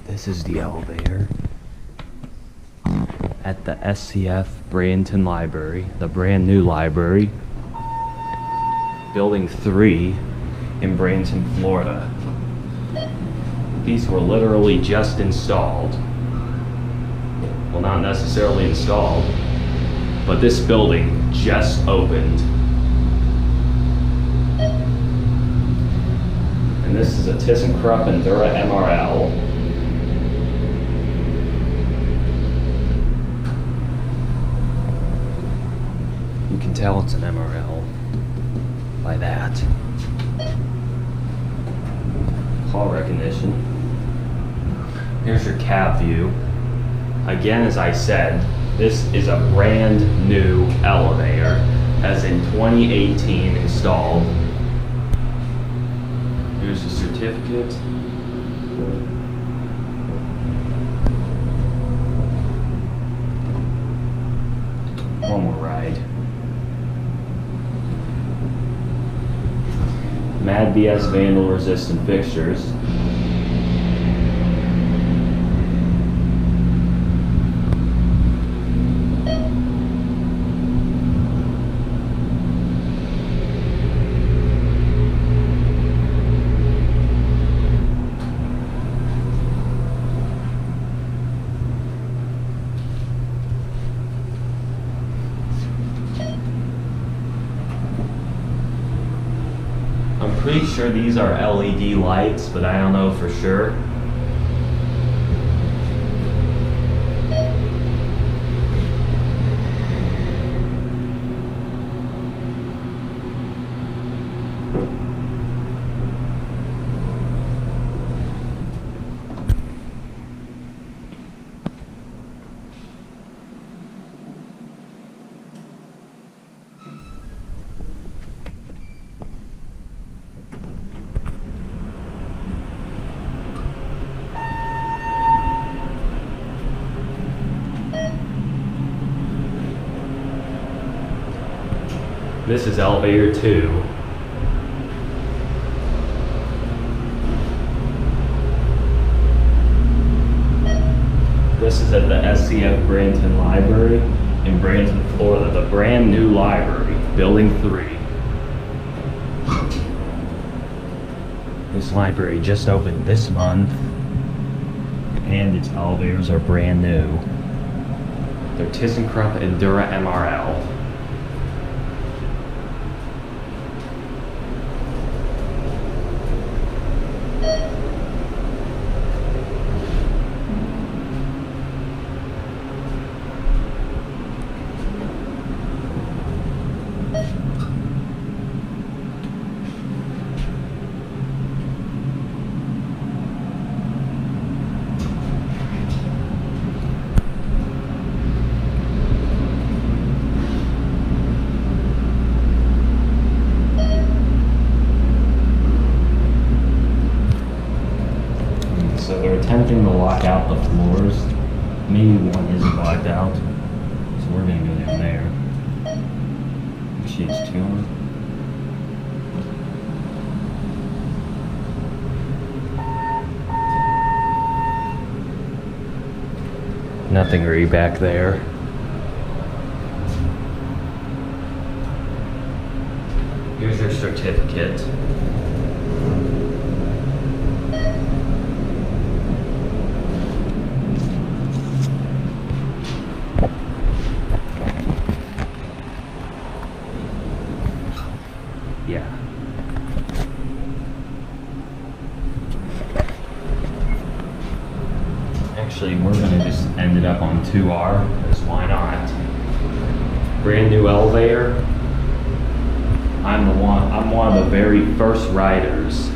This is the elevator at the SCF Bradenton Library, the brand new library, Building 3 in Bradenton, Florida. These were literally just installed. Well, not necessarily installed, but this building just opened. And this is a ThyssenKrupp Endura MRL. You can tell it's an MRL by that. Call recognition. Here's your cab view. Again, as I said, this is a brand new elevator, as in 2018 installed. Here's the certificate. One more ride. Mad BS vandal resistant fixtures. I'm pretty sure these are LED lights, but I don't know for sure. This is elevator 2. This is at the SCF Bradenton Library in Bradenton, Florida, the brand new library, Building 3. This library just opened this month, and its elevators are brand new. They're ThyssenKrupp Endura MRL. So they're attempting to lock out the floors. Maybe one isn't locked out. So we're gonna go down there. She's 200. Nothing really back there. Here's your certificate. Yeah. Actually, we're gonna just end it up on 2R, because why not? Brand new elevator. I'm one of the very first riders